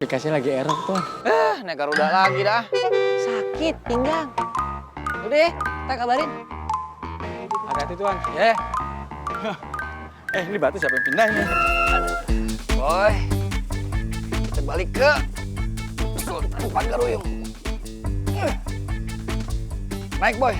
Aplikasinya lagi error, Tuan. Naik Garuda lagi dah. Sakit pinggang. Udah ya, kita kabarin. Hati-hati, Tuan. Ya. Ini batu siapa yang pindah ini? Boy, kita balik ke tempat Garuyung. Naik, Boy.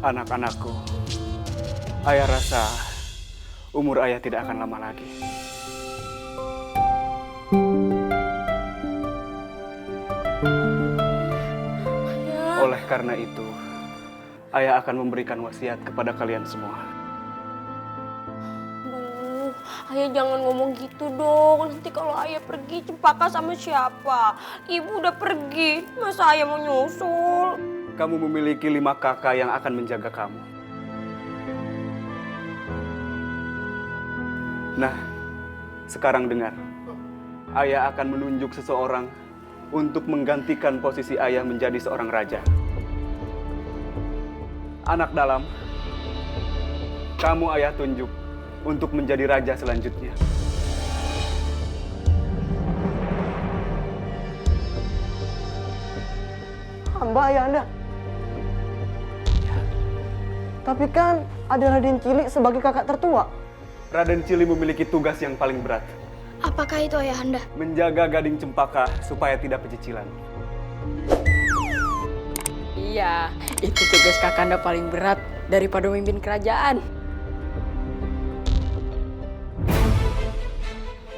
Anak-anakku, ayah rasa umur ayah tidak akan lama lagi. Oleh karena itu, ayah akan memberikan wasiat kepada kalian semua. Ayah jangan ngomong gitu dong. Nanti kalau ayah pergi, Cempaka sama siapa? Ibu udah pergi, masa ayah mau nyusul? Kamu memiliki 5 kakak yang akan menjaga kamu. Nah, sekarang dengar. Ayah akan menunjuk seseorang untuk menggantikan posisi ayah menjadi seorang raja. Anak dalam, kamu ayah tunjuk untuk menjadi raja selanjutnya. Hamba ayah Anda. Tapi kan ada Raden Cili sebagai kakak tertua. Raden Cili memiliki tugas yang paling berat. Apakah itu ayahanda? Menjaga Gading Cempaka supaya tidak pecicilan. Iya, itu tugas kakanda paling berat daripada memimpin kerajaan.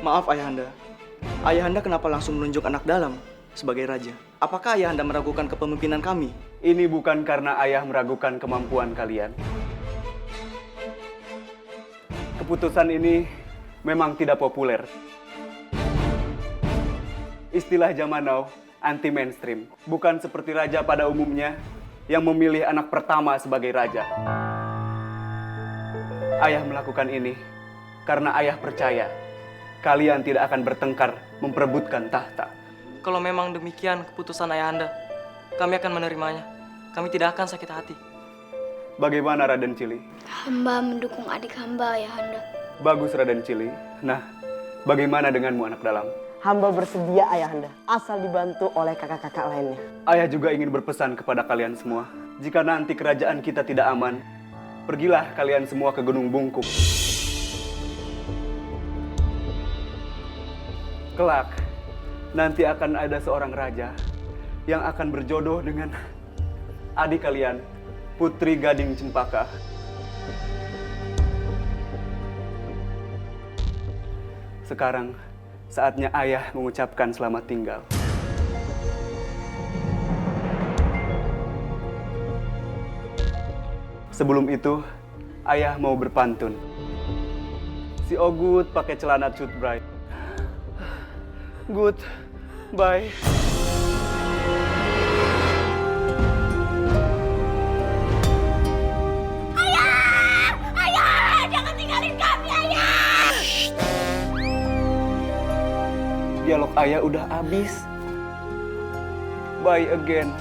Maaf ayahanda. Ayahanda kenapa langsung menunjuk anak dalam sebagai raja? Apakah ayahanda meragukan kepemimpinan kami? Ini bukan karena ayah meragukan kemampuan kalian. Keputusan ini memang tidak populer. Istilah zaman now anti-mainstream. Bukan seperti raja pada umumnya yang memilih anak pertama sebagai raja. Ayah melakukan ini karena ayah percaya kalian tidak akan bertengkar memperebutkan tahta. Kalau memang demikian keputusan ayahanda, kami akan menerimanya. Kami tidak akan sakit hati. Bagaimana Raden Cili? Hamba mendukung adik hamba ayahanda. Bagus Raden Cili. Nah, bagaimana denganmu anak dalam? Hamba bersedia ayahanda, asal dibantu oleh kakak-kakak lainnya. Ayah juga ingin berpesan kepada kalian semua. Jika nanti kerajaan kita tidak aman, pergilah kalian semua ke Gunung Bungkuk. Kelak, nanti akan ada seorang raja yang akan berjodoh dengan adik kalian, Putri Gading Cempaka. Sekarang, saatnya ayah mengucapkan selamat tinggal. Sebelum itu, ayah mau berpantun. Si Ogut pakai celana cutbray. Good, bye. Ayah, jangan tinggalin kami, ayah! Dialog ayah udah habis. Bye again.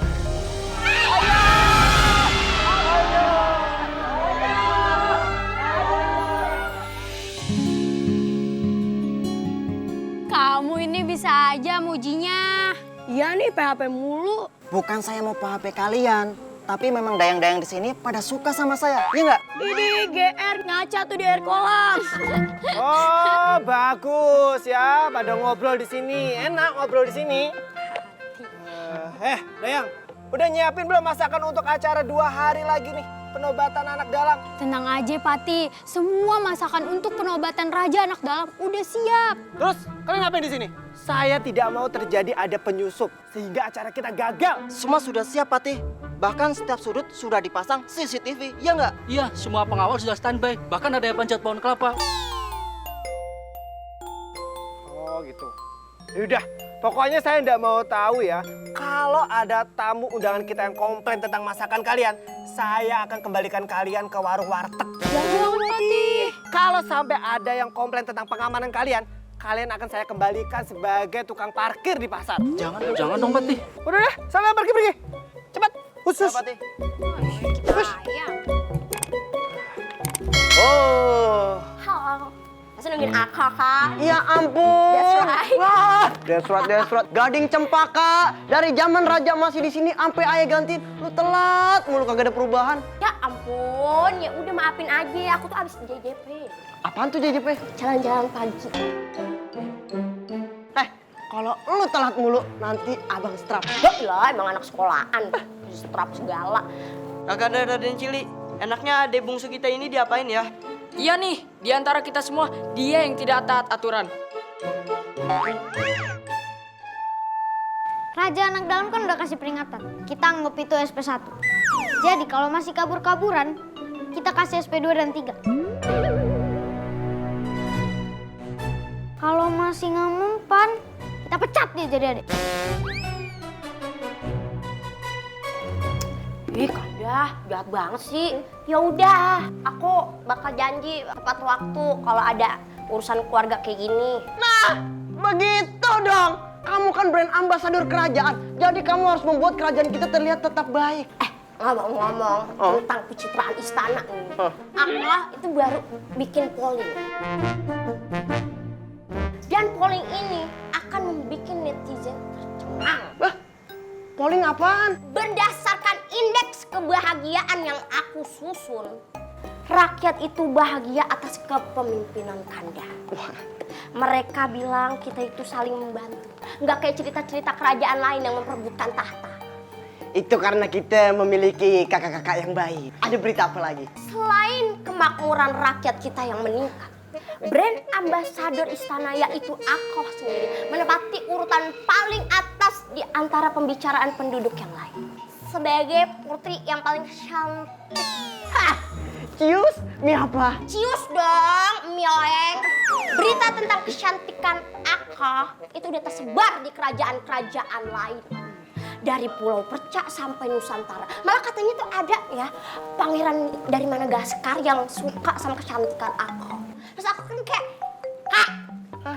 Kamu ini bisa aja mujinya. Iya nih, PHP mulu. Bukan saya mau PHP kalian, tapi memang dayang-dayang di sini pada suka sama saya, iya nggak? Ini GR ngaca tuh di air kolam. Oh, bagus ya. Pada ngobrol di sini. Enak ngobrol di sini. Dayang, udah nyiapin belum masakan untuk acara 2 hari lagi nih? Penobatan anak dalam. Tenang aja, Pati. Semua masakan untuk penobatan raja anak dalam udah siap. Terus, kalian ngapain di sini? Saya tidak mau terjadi ada penyusup sehingga acara kita gagal. Semua sudah siap, Patih. Bahkan setiap sudut sudah dipasang CCTV, iya nggak? Iya, semua pengawal sudah standby. Bahkan ada yang panjat pohon kelapa. Oh gitu. Yaudah, Pokoknya saya tidak mau tahu ya. Kalau ada tamu undangan kita yang komplain tentang masakan kalian, saya akan kembalikan kalian ke warung warteg. Jangan Pati. Kalau sampai ada yang komplain tentang pengamanan kalian, kalian akan saya kembalikan sebagai tukang parkir di pasar. Jangan dong, Pati. Udah deh, sana pergi. Cepat, khusus. Ayam. Oh. Halo. Masa nungguin aku, Kak? Ya ampun. That's right. Wah, that's right. Gading Cempaka dari zaman raja masih di sini sampai ayah gantiin. Lu telat mulu kagak ada perubahan. Ya ampun, ya udah maafin aja. Aku tuh abis JJP. Apaan tuh JJP? Jalan-jalan pagi. Kalau lu telat mulu nanti abang strap. Lah, emang anak sekolahan. Strap segala. Kakanda Raden Cili, enaknya adek bungsu kita ini diapain ya? Iya nih, di antara kita semua, dia yang tidak taat aturan. Raja anak dalam kan udah kasih peringatan. Kita anggap itu SP1. Jadi kalau masih kabur-kaburan, kita kasih SP2 dan 3. Kalau masih nggak mempan, kita pecat dia jadi adik. Ih, Kanda, jahat banget sih. Ya udah, aku bakal janji tepat waktu kalau ada urusan keluarga kayak gini. Nah, begitu dong. Kamu kan brand ambasador kerajaan. Jadi kamu harus membuat kerajaan kita terlihat tetap baik. Ngomong-ngomong tentang pencitraan istana nih. Aku itu baru bikin polling. Dan polling ini akan membuat netizen tercengang. Polling apaan? Berdasarkan indeks kebahagiaan yang aku susun, rakyat itu bahagia atas kepemimpinan Kanda. Mereka bilang kita itu saling membantu. Nggak kayak cerita-cerita kerajaan lain yang memperebutkan tahta. Itu karena kita memiliki kakak-kakak yang baik. Ada berita apa lagi? Selain kemakmuran rakyat kita yang meningkat, brand ambasador istana yaitu aku sendiri menempati urutan paling atas di antara pembicaraan penduduk yang lain. Sebagai putri yang paling cantik. Cius? Mie apa? Cius dong, Mioeng. Berita tentang kecantikan aku itu udah tersebar di kerajaan-kerajaan lain. Dari Pulau Perca sampai Nusantara. Malah katanya tuh ada ya pangeran dari Madagaskar yang suka sama kecantikan aku. Terus aku kan kayak,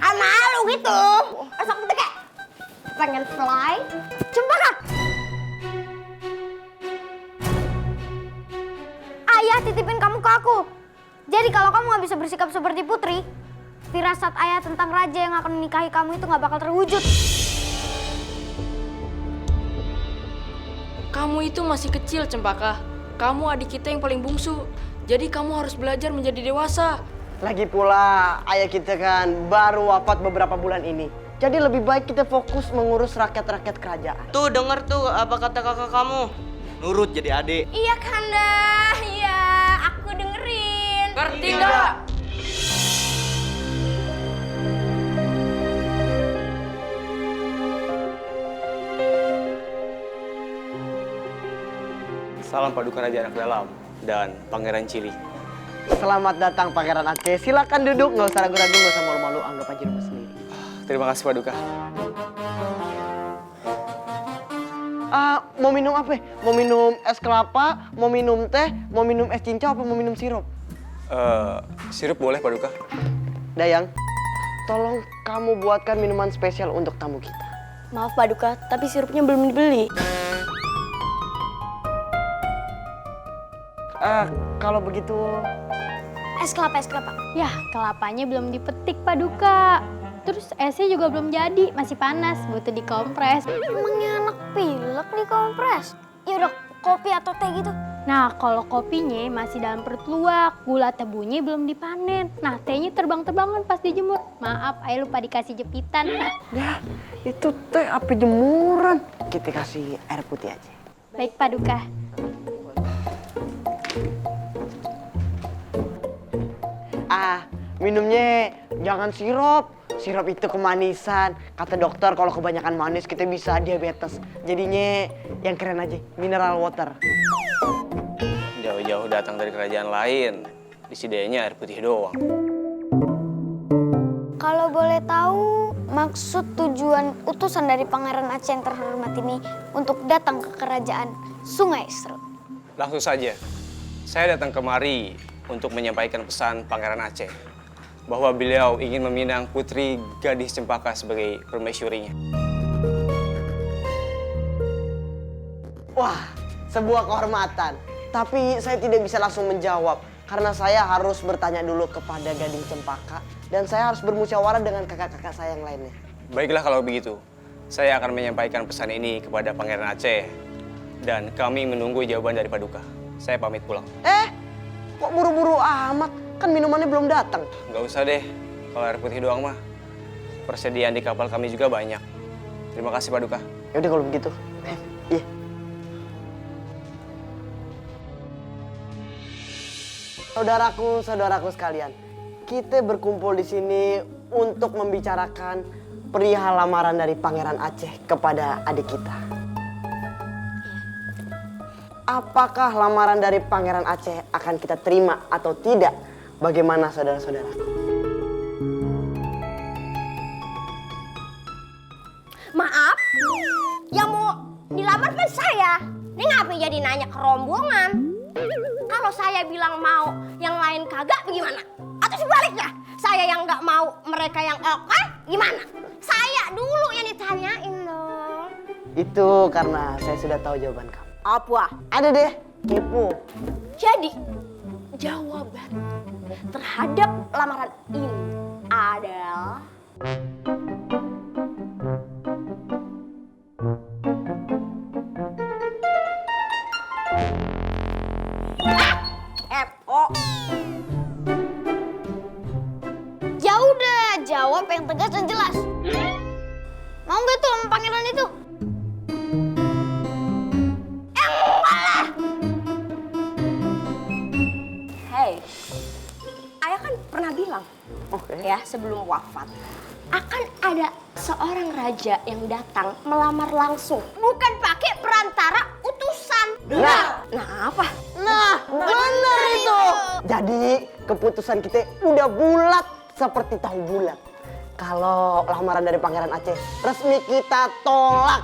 malu gitu. Terus aku tuh kayak pengen fly. Coba Kak. Ayah titipin kamu ke aku. Jadi kalau kamu nggak bisa bersikap seperti putri, firasat ayah tentang raja yang akan menikahi kamu itu nggak bakal terwujud. Kamu itu masih kecil, Cempaka. Kamu adik kita yang paling bungsu. Jadi kamu harus belajar menjadi dewasa. Lagi pula ayah kita kan baru wafat beberapa bulan ini. Jadi lebih baik kita fokus mengurus rakyat-rakyat kerajaan. Tuh, denger tuh apa kata kakak kamu. Nurut jadi adik. Iya Kanda, iya aku dengerin. Ngerti nggak? Salam paduka Raja Anak Dalam dan Pangeran Cili. Selamat datang Pangeran Aceh. Silakan duduk, nggak usah ragu-ragu, nggak usah malu-malu, anggap aja rumah sendiri. Terima kasih paduka. Mau minum apa? Mau minum es kelapa, mau minum teh, mau minum es cincau, apa mau minum sirup? Sirup boleh paduka. Dayang, tolong kamu buatkan minuman spesial untuk tamu kita. Maaf Paduka, tapi sirupnya belum dibeli. Kalau begitu... Es kelapa. Yah, kelapanya belum dipetik, Paduka. Terus esnya juga belum jadi, masih panas, butuh dikompres. Emangnya anak pilek dikompres? Ya udah, kopi atau teh gitu. Nah, kalau kopinya masih dalam perut luwak, gula tebunya belum dipanen. Nah, tehnya terbang-terbangan pas dijemur. Maaf, ayah lupa dikasih jepitan. Ya, itu teh api jemuran. Kita kasih air putih aja. Baik, Paduka. Minumnya jangan sirup. Sirup itu kemanisan. Kata dokter kalau kebanyakan manis kita bisa diabetes. Jadinya yang keren aja, mineral water. Jauh-jauh datang dari kerajaan lain. Disedianya air putih doang. Kalau boleh tahu, maksud tujuan utusan dari Pangeran Aceh yang terhormat ini untuk datang ke kerajaan Sungai Serut? Langsung saja, saya datang kemari untuk menyampaikan pesan Pangeran Aceh bahwa beliau ingin meminang Putri Gadis Cempaka sebagai permaisurinya. Wah, sebuah kehormatan. Tapi saya tidak bisa langsung menjawab karena saya harus bertanya dulu kepada Gading Cempaka dan saya harus bermusyawarah dengan kakak-kakak saya yang lainnya. Baiklah kalau begitu, saya akan menyampaikan pesan ini kepada Pangeran Aceh dan kami menunggu jawaban dari Paduka. Saya pamit pulang. Kok buru-buru amat? Kan minumannya belum datang. Nggak usah deh, kalau air putih doang mah. Persediaan di kapal kami juga banyak. Terima kasih Paduka. Yaudah kalau begitu. Iya. Saudaraku sekalian, kita berkumpul di sini untuk membicarakan perihal lamaran dari Pangeran Aceh kepada adik kita. Apakah lamaran dari Pangeran Aceh akan kita terima atau tidak? Bagaimana saudara-saudara? Maaf, yang mau dilamar kan saya. Ini ngapain jadi nanya ke rombongan? Kalau saya bilang mau, yang lain kagak bagaimana? Atau sebaliknya, saya yang nggak mau, mereka yang oke, gimana? Saya dulu yang ditanyain dong. Itu karena saya sudah tahu jawaban kamu. Apa? Ada deh, kepo. Jadi, jawaban terhadap lamaran ini adalah... Ya udah, jawab yang tegas dan jelas. Mau nggak tuh sama pangeran itu? Hei, ayah kan pernah bilang, ya sebelum wafat, akan ada seorang raja yang datang melamar langsung, bukan pakai perantara utusan. Nah apa? Nah, benar itu. Jadi keputusan kita udah bulat seperti tahu bulat. Kalau lamaran dari Pangeran Aceh resmi kita tolak.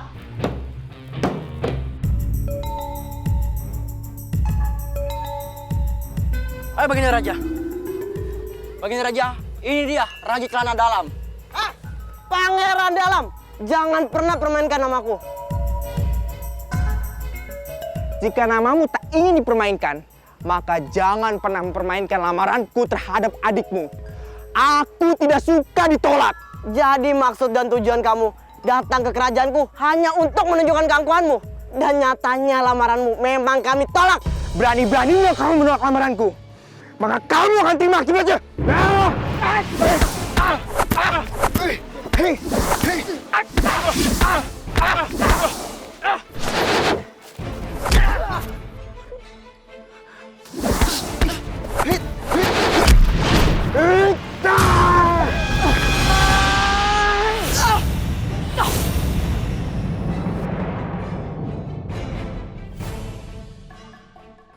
Ayo baginda raja. Baginda raja, ini dia Raja Celana Dalam. Pangeran Dalam, jangan pernah permainkan namaku. Jika namamu tak ingin dipermainkan, maka jangan pernah mempermainkan lamaranku terhadap adikmu. Aku tidak suka ditolak. Jadi maksud dan tujuan kamu datang ke kerajaanku hanya untuk menunjukkan keangkuhanmu. Dan nyatanya lamaranmu memang kami tolak. Berani-beraninya kamu menolak lamaranku, maka kamu akan terima akibatnya.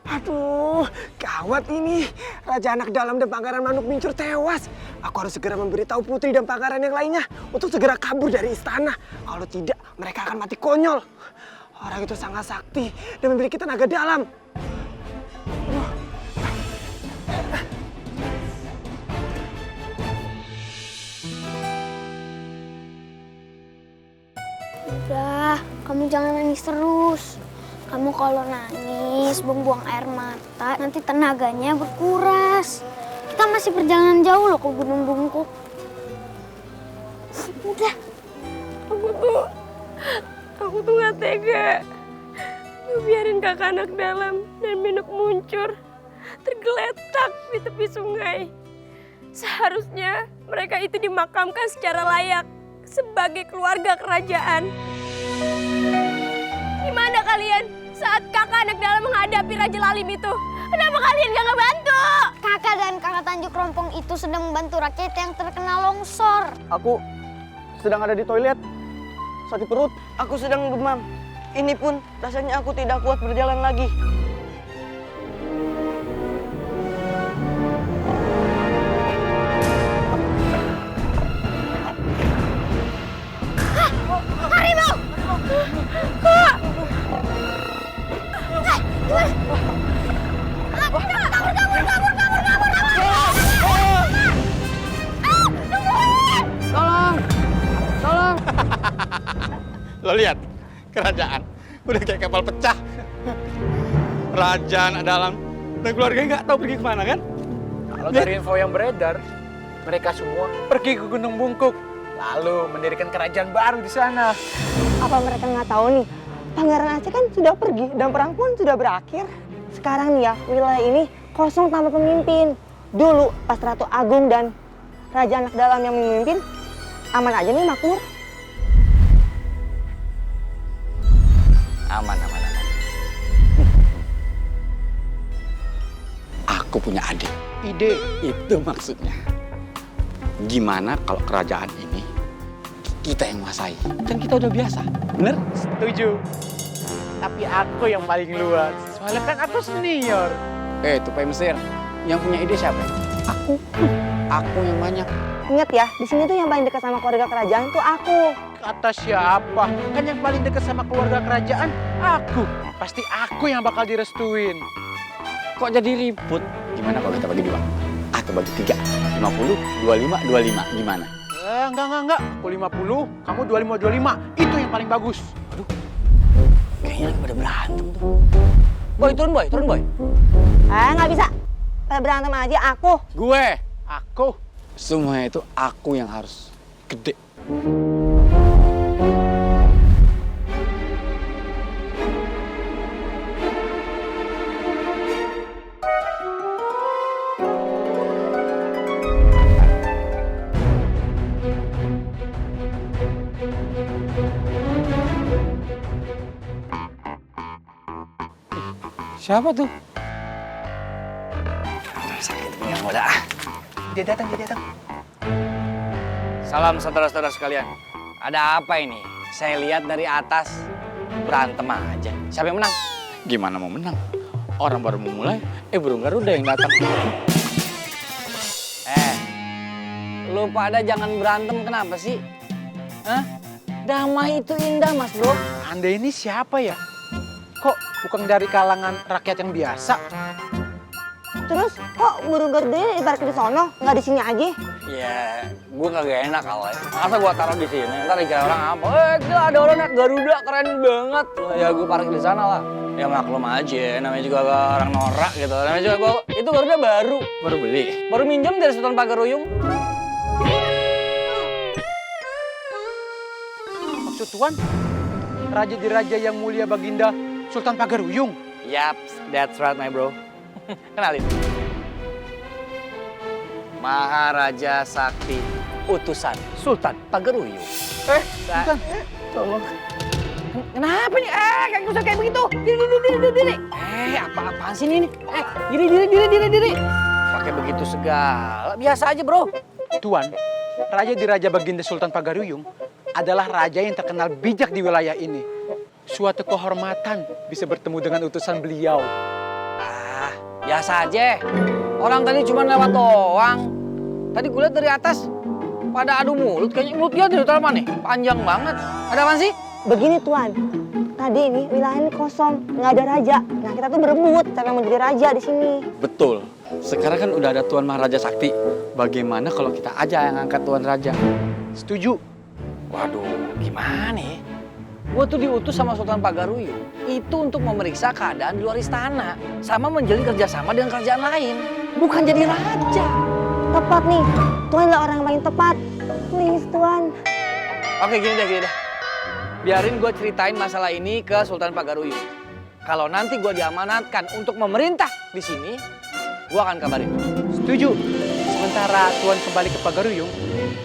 Aduh, gawat ini. Raja Anak Dalam dan Pangeran Manuk Mincur tewas. Aku harus segera memberitahu putri dan pangeran yang lainnya untuk segera kabur dari istana. Kalau tidak, mereka akan mati konyol. Orang itu sangat sakti dan memiliki tenaga dalam. Udah, kamu jangan nangis terus. Kamu kalau nangis, buang-buang air mata, nanti tenaganya berkuras. Kita masih perjalanan jauh loh ke Gunung Bungkuk. Udah. Aku tuh gak tega. Biarin Kakak Anak Dalam dan Minuk Muncur tergeletak di tepi sungai. Seharusnya mereka itu dimakamkan secara layak sebagai keluarga kerajaan. Di mana kalian saat Kakak Anak Dalam menghadapi Raja Lalim itu? Kenapa kalian gak ngebantu? Kakak dan kakak Tanjung Rompong itu sedang membantu rakyat yang terkena longsor. Aku sedang ada di toilet. Sakit perut. Aku sedang demam. Ini pun rasanya aku tidak kuat berjalan lagi. Lo lihat, kerajaan udah kayak kapal pecah. Raja anak dalam dan keluarganya nggak tahu pergi kemana kan? Kalau dari info yang beredar, mereka semua pergi ke Gunung Bungkuk, lalu mendirikan kerajaan baru di sana. Apa mereka nggak tahu nih? Pangeran Aceh kan sudah pergi dan perang pun sudah berakhir. Sekarang nih ya, wilayah ini kosong tanpa pemimpin. Dulu pas Ratu Agung dan Raja Anak Dalam yang memimpin, aman aja nih makmur. Aman. Aku punya adik. Ide. Itu maksudnya. Gimana kalau kerajaan ini kita yang menguasai? Kan kita udah biasa, bener? Setuju. Tapi aku yang paling luas. Soalnya kan aku senior. Tupai Mesir, yang punya ide siapa? Aku. Aku yang banyak. Ingat ya, di sini tuh yang paling dekat sama keluarga kerajaan tuh aku. Kata siapa? Kan yang paling dekat sama keluarga kerajaan aku. Pasti aku yang bakal direstuin. Kok jadi ribut? Gimana kalau kita bagi dua? Atau bagi 3? 50, 25, 25. Gimana? Enggak. Aku 50, kamu 25. Itu yang paling bagus. Aduh, kayaknya lagi pada berantem tuh. Boy, turun boy. Nggak bisa. Pada berantem aja aku. Gue. Aku. Semua itu aku yang harus gede. Siapa tuh? Sakit pinggang muda. Dia datang. Salam saudara-saudara sekalian. Ada apa ini? Saya lihat dari atas berantem aja. Siapa yang menang? Gimana mau menang? Orang baru mau mulai, burung Garuda yang datang. Lu pada jangan berantem kenapa sih? Hah? Damai itu indah, Mas Bro. Anda ini siapa ya? Kok bukan dari kalangan rakyat yang biasa? Terus kok burung Garuda ibarat di sono, nggak di sini aja? Ya, gue kagak enak awalnya. Masa gue taruh di sini, ntar dikira orang apa? Gila ada orang naik Garuda, keren banget. Ya gue parkir di sana lah. Ya maklum aja, namanya juga orang norak gitu. Namanya juga itu Garuda baru beli. Baru minjem dari Sultan Pagaruyung. Maksud Tuan, Raja di Raja yang Mulia Baginda Sultan Pagaruyung? Yap, that's right my bro. Kenalin. Maharaja Sakti, utusan Sultan Pagaruyung. Bukan. Tolong. Kenapa nih? Kayak usah kayak begitu. Diri. Apaan sih ini? Diri. Pakai begitu segala. Biasa aja, bro. Tuan, Raja di Raja Baginda Sultan Pagaruyung adalah raja yang terkenal bijak di wilayah ini. Suatu kehormatan bisa bertemu dengan utusan beliau. Biasa aja. Orang tadi cuma lewat doang. Tadi gue lihat dari atas pada adu mulut. Kayaknya mulut dia dari mana nih? Panjang banget. Ada apaan sih? Begini Tuan, tadi ini wilayah ini kosong, nggak ada raja. Nah kita tuh berebut siapa yang mau jadi raja di sini. Betul. Sekarang kan udah ada Tuan Maharaja Sakti. Bagaimana kalau kita aja yang angkat Tuan Raja? Setuju. Waduh, gimana ya? Gue tuh diutus sama Sultan Pagaruyung itu untuk memeriksa keadaan di luar istana sama menjalin kerjasama dengan kerajaan lain, bukan jadi raja. Tepat nih, Tuan adalah orang yang paling tepat. Please Tuan. Oke gini deh. Biarin gue ceritain masalah ini ke Sultan Pagaruyung. Kalau nanti gue diamanatkan untuk memerintah di sini, gue akan kabarin. Setuju. Sementara Tuan kembali ke Pagaruyung,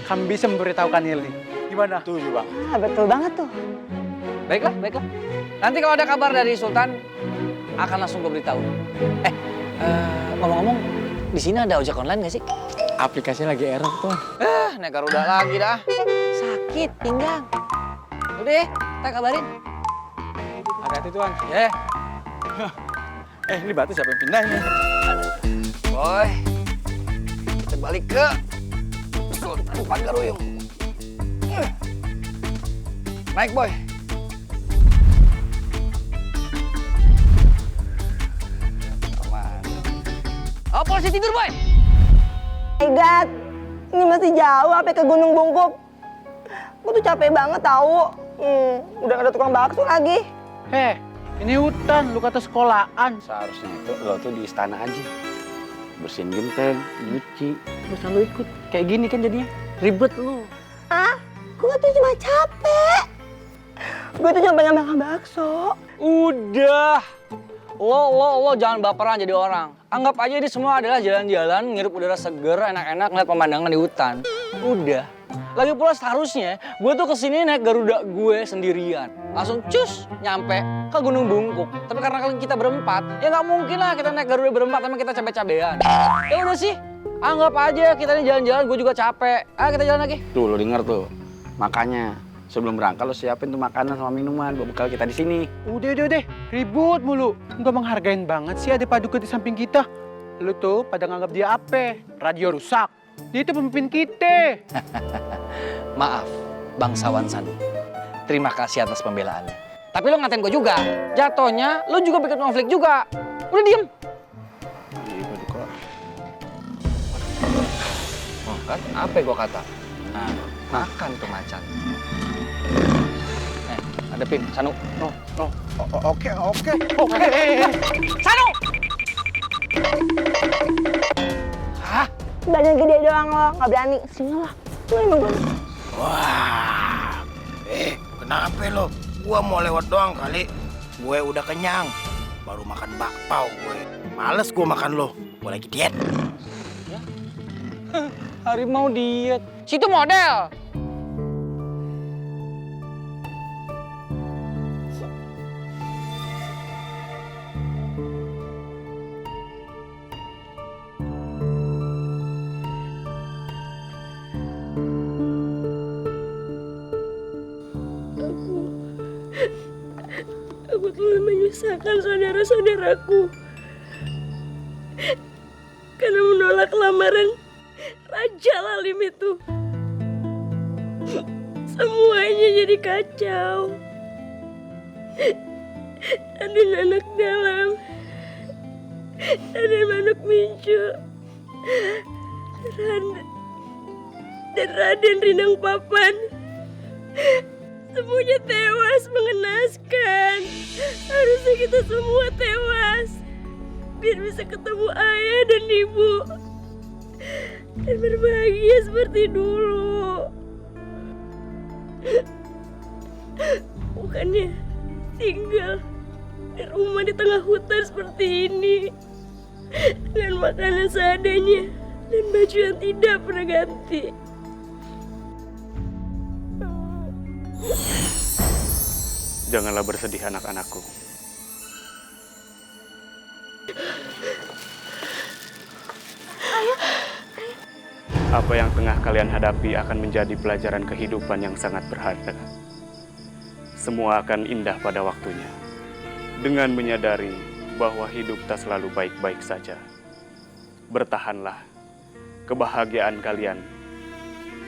kami bisa memberitahukan Nili. Gimana? Setuju bang. Betul banget tuh. Baiklah. Nanti kalau ada kabar dari Sultan, akan langsung gue beritahu. Ngomong-ngomong, di sini ada ojek online nggak sih? Aplikasinya lagi error tuh. Naik Garuda lagi dah. Sakit pinggang. Udah ya, kita kabarin. Hati-hati Tuan. Ya. Ini batu siapa yang pindah ini? Boy, kita balik ke Sultan Pagaruyung. Naik Boy. Oh, polisi tidur, Boy. My God, ini masih jauh sampai ke Gunung Bungkup. Gue tuh capek banget tahu. Udah ada tukang bakso lagi. Ini hutan, lu kata sekolahan. Seharusnya itu lo tuh di istana aja. Bersihin genteng, nyuci. Terus lu ikut. Kayak gini kan jadinya ribet lu. Gue tuh cuma capek. Gue tuh cuma pengen makan bakso. Udah. Lo jangan baperan jadi orang. Anggap aja ini semua adalah jalan-jalan, ngirup udara seger, enak-enak ngeliat pemandangan di hutan. Udah. Lagi pula seharusnya gue tuh kesini naik Garuda gue sendirian. Langsung cus nyampe ke Gunung Bungkuk. Tapi karena kita berempat, ya nggak mungkin lah kita naik Garuda berempat, emang kita cabe-cabean. Ya udah sih, anggap aja kita ini jalan-jalan, gue juga capek. Ayo kita jalan lagi. Tuh lo denger tuh. Makanya sebelum berangkat lo siapin tuh makanan sama minuman buat bekal kita di sini. Udah, ribut mulu. Nggak menghargain banget sih ada Paduka di samping kita. Lu tuh pada nganggap dia apa? Radio rusak. Dia itu pemimpin kita. Maaf, bangsawan Sanu. Terima kasih atas pembelaannya. Tapi lo ngatain gue juga. Jatuhnya lo juga bikin konflik juga. Udah diem. Iya, Paduka. Oh kan, apa yang gue kata? Nah, makan tuh macan. Hadepin, Sanu. Oke. Sanu! Hah? Badan gede doang lo, nggak berani. Sini lah. Lo emang berani. Wah, kenapa lo? Gua mau lewat doang kali. Gue udah kenyang. Baru makan bakpao gue. Males gue makan lo. Gue lagi diet. Harimau diet. Situ model. Aku telah menyusahkan saudara-saudaraku karena menolak lamaran Raja Lalim itu. Semuanya jadi kacau. Raden Anak Dalam, Raden Manuk Mincu, dan Raden Rindang Papan. Semuanya tewas, mengenaskan. Harusnya kita semua tewas. Biar bisa ketemu ayah dan ibu. Dan berbahagia seperti dulu. Bukannya tinggal di rumah di tengah hutan seperti ini. Dengan makanan seadanya. Dan baju yang tidak pernah ganti. Janganlah bersedih anak-anakku. Apa yang tengah kalian hadapi akan menjadi pelajaran kehidupan yang sangat berharga. Semua akan indah pada waktunya. Dengan menyadari bahwa hidup tak selalu baik-baik saja. Bertahanlah. Kebahagiaan kalian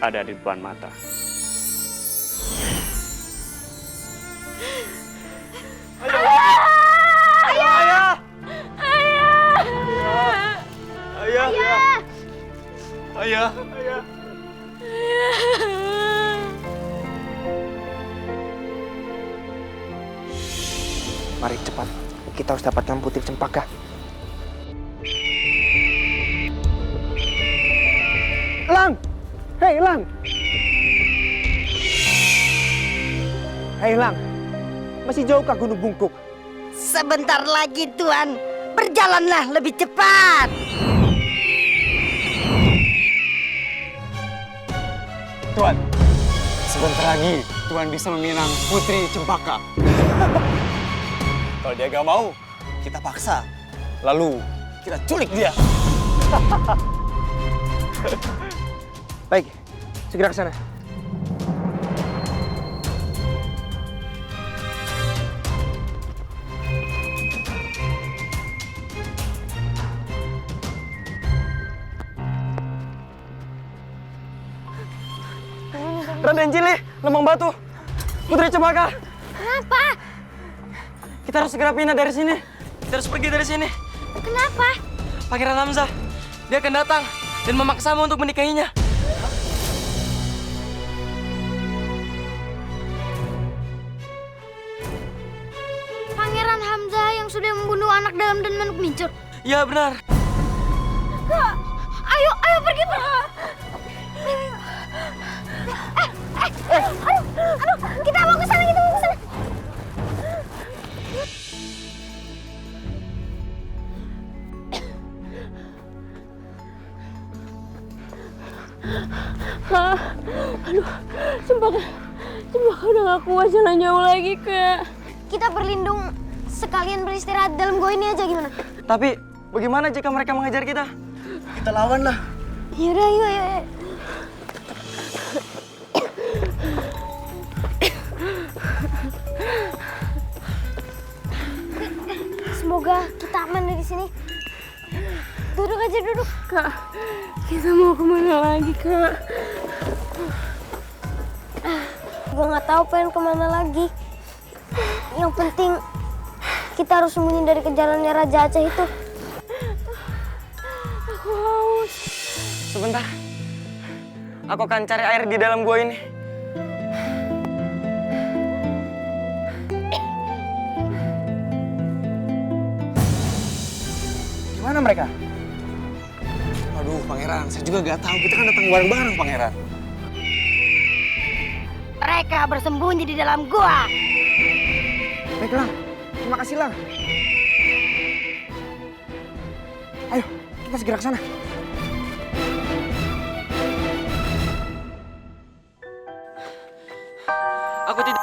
ada di depan mata. Ayah. Mari cepat, kita harus dapatkan Putri Cempaka. Lang! Hei Lang! Hei Lang, masih jauhkah Gunung Bungkuk? Sebentar lagi Tuan, berjalanlah lebih cepat. Tuan, sebentar lagi Tuan bisa meminang Putri Cempaka. Kalau dia gak mau, kita paksa. Lalu kita culik dia. Baik, segera ke sana. Raden Cili, Lembang Batu, Putri Cempaka. Kenapa? Kita harus segera pindah dari sini. Kita harus pergi dari sini. Kenapa? Pangeran Hamzah Dia akan datang dan memaksamu untuk menikahinya. Pangeran Hamzah yang sudah membunuh anak dalam dan manuk mincur. Iya benar. Kak, ayo pergi Pak. Aduh, kita mau ke sana. Aduh, Cempaka udah gak kuat jalan jauh lagi, Kak. Kita berlindung sekalian beristirahat dalam gua ini aja gimana? Tapi bagaimana jika mereka mengejar kita? Kita lawan lah. Yaudah, yuk. Semoga kita aman dari sini. Duduk aja, duduk. Kak, kita mau kemana lagi, Kak? Gue nggak tahu pengen kemana lagi. Yang penting kita harus sembunyi dari kejarannya Raja Aceh itu. Aku haus. Sebentar. Aku akan cari air di dalam gua ini. Gimana mereka? Aduh, Pangeran, saya juga gak tahu. Kita kan datang bareng-bareng, Pangeran. Mereka bersembunyi di dalam gua. Baiklah, terima kasih, Lang. Ayo, kita segera ke sana. Aku tidak